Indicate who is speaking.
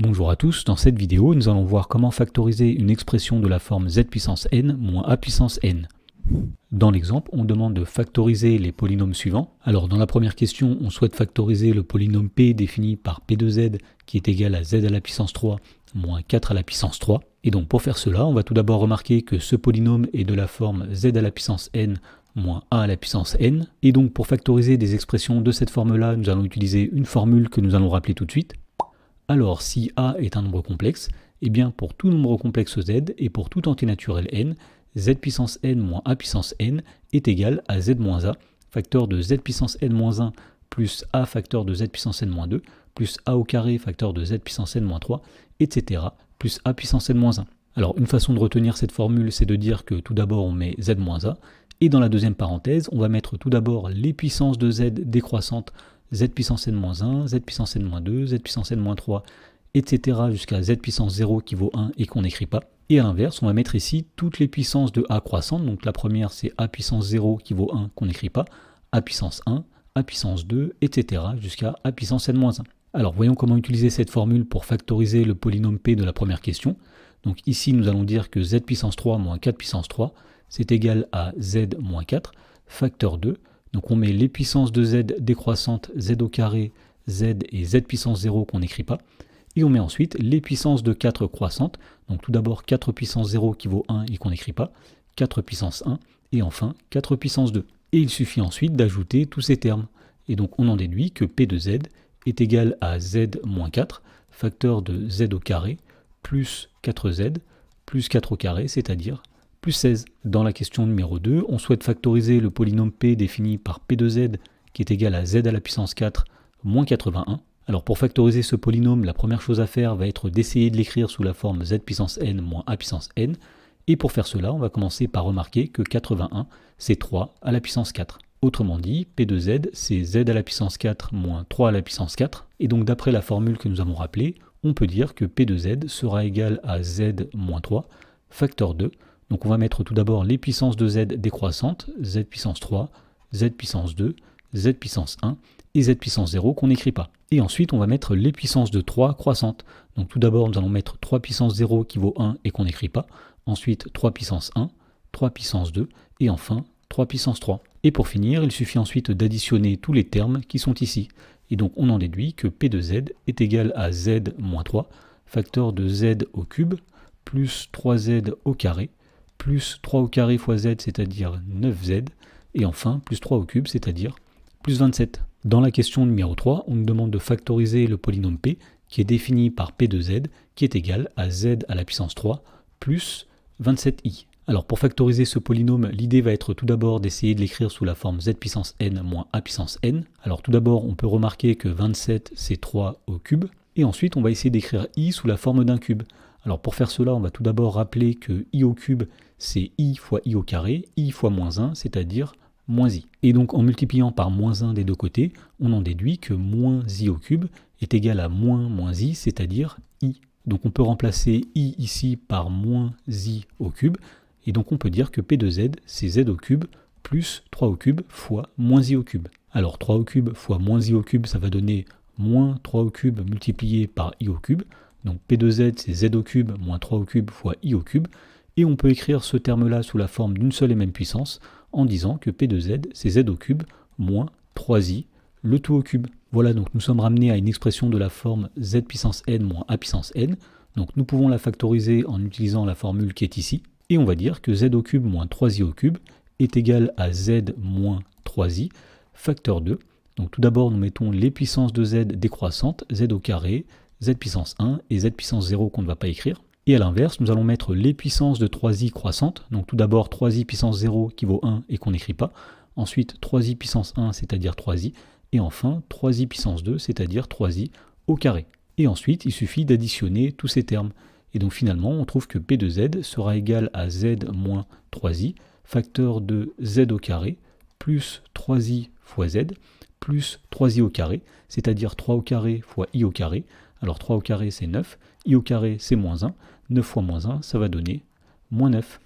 Speaker 1: Bonjour à tous, dans cette vidéo, nous allons voir comment factoriser une expression de la forme z puissance n moins a puissance n. Dans l'exemple, on demande de factoriser les polynômes suivants. Alors dans la première question, on souhaite factoriser le polynôme p défini par p de z qui est égal à z à la puissance 3 moins 4 à la puissance 3. Et donc pour faire cela, on va tout d'abord remarquer que ce polynôme est de la forme z à la puissance n moins a à la puissance n. Et donc pour factoriser des expressions de cette forme-là, nous allons utiliser une formule que nous allons rappeler tout de suite. Alors si a est un nombre complexe, eh bien pour tout nombre complexe z et pour tout entier naturel n, z puissance n moins a puissance n est égal à z moins a, facteur de z puissance n moins 1 plus a facteur de z puissance n moins 2, plus a au carré facteur de z puissance n moins 3, etc. plus a puissance n moins 1. Alors une façon de retenir cette formule, c'est de dire que tout d'abord on met z moins a, et dans la deuxième parenthèse, on va mettre tout d'abord les puissances de z décroissantes, z puissance n-1, z puissance n-2, z puissance n-3, etc. jusqu'à z puissance 0 qui vaut 1 et qu'on n'écrit pas. Et à l'inverse, on va mettre ici toutes les puissances de a croissantes. Donc la première, c'est a puissance 0 qui vaut 1 qu'on n'écrit pas, a puissance 1, a puissance 2, etc. jusqu'à a puissance n-1. Alors voyons comment utiliser cette formule pour factoriser le polynôme p de la première question. Donc ici, nous allons dire que z puissance 3 moins 4 puissance 3, c'est égal à z moins 4, facteur 2. Donc on met les puissances de z décroissantes, z au carré, z et z puissance 0 qu'on n'écrit pas. Et on met ensuite les puissances de 4 croissantes. Donc tout d'abord 4 puissance 0 qui vaut 1 et qu'on n'écrit pas, 4 puissance 1, et enfin 4 puissance 2. Et il suffit ensuite d'ajouter tous ces termes. Et donc on en déduit que p de z est égal à z moins 4, facteur de z au carré, plus 4z, plus 4 au carré, c'est-à-dire plus 16. Dans la question numéro 2, on souhaite factoriser le polynôme p défini par p de z qui est égal à z à la puissance 4 moins 81. Alors pour factoriser ce polynôme, la première chose à faire va être d'essayer de l'écrire sous la forme z puissance n moins a puissance n. Et pour faire cela, on va commencer par remarquer que 81, c'est 3 à la puissance 4. Autrement dit, p de z, c'est z à la puissance 4 moins 3 à la puissance 4. Et donc d'après la formule que nous avons rappelée, on peut dire que p de z sera égal à z moins 3, facteur 2. Donc on va mettre tout d'abord les puissances de z décroissantes, z puissance 3, z puissance 2, z puissance 1 et z puissance 0 qu'on n'écrit pas. Et ensuite on va mettre les puissances de 3 croissantes. Donc tout d'abord nous allons mettre 3 puissance 0 qui vaut 1 et qu'on n'écrit pas. Ensuite 3 puissance 1, 3 puissance 2 et enfin 3 puissance 3. Et pour finir, il suffit ensuite d'additionner tous les termes qui sont ici. Et donc on en déduit que p de z est égal à z moins 3, facteur de z au cube, plus 3z au carré, plus 3 au carré fois z, c'est-à-dire 9z, et enfin plus 3 au cube, c'est-à-dire plus 27. Dans la question numéro 3, on nous demande de factoriser le polynôme p, qui est défini par p de z, qui est égal à z à la puissance 3, plus 27i. Alors pour factoriser ce polynôme, l'idée va être tout d'abord d'essayer de l'écrire sous la forme z puissance n moins a puissance n. Alors tout d'abord, on peut remarquer que 27, c'est 3 au cube, et ensuite on va essayer d'écrire i sous la forme d'un cube. Alors pour faire cela, on va tout d'abord rappeler que i au cube, c'est i fois i au carré, i fois moins 1, c'est-à-dire moins i. Et donc en multipliant par moins 1 des deux côtés, on en déduit que moins i au cube est égal à moins i, c'est-à-dire i. Donc on peut remplacer i ici par moins i au cube, et donc on peut dire que p de z, c'est z au cube plus 3 au cube fois moins i au cube. Alors 3 au cube fois moins i au cube, ça va donner moins 3 au cube multiplié par i au cube. Donc p de z, c'est z au cube moins 3 au cube fois i au cube. Et on peut écrire ce terme-là sous la forme d'une seule et même puissance en disant que p de z, c'est z au cube moins 3i, le tout au cube. Voilà, donc nous sommes ramenés à une expression de la forme z puissance n moins a puissance n. Donc nous pouvons la factoriser en utilisant la formule qui est ici. Et on va dire que z au cube moins 3i au cube est égal à z moins 3i, facteur 2. Donc tout d'abord, nous mettons les puissances de z décroissantes, z au carré, z puissance 1 et z puissance 0 qu'on ne va pas écrire. Et à l'inverse, nous allons mettre les puissances de 3i croissantes. Donc tout d'abord 3i puissance 0 qui vaut 1 et qu'on n'écrit pas. Ensuite 3i puissance 1, c'est-à-dire 3i. Et enfin 3i puissance 2, c'est-à-dire 3i au carré. Et ensuite, il suffit d'additionner tous ces termes. Et donc finalement, on trouve que p de z sera égal à z moins 3i, facteur de z au carré, plus 3i fois z, plus 3i au carré, c'est-à-dire 3 au carré fois i au carré. Alors 3 au carré, c'est 9, i au carré, c'est moins 1. 9 fois moins 1, ça va donner moins 9.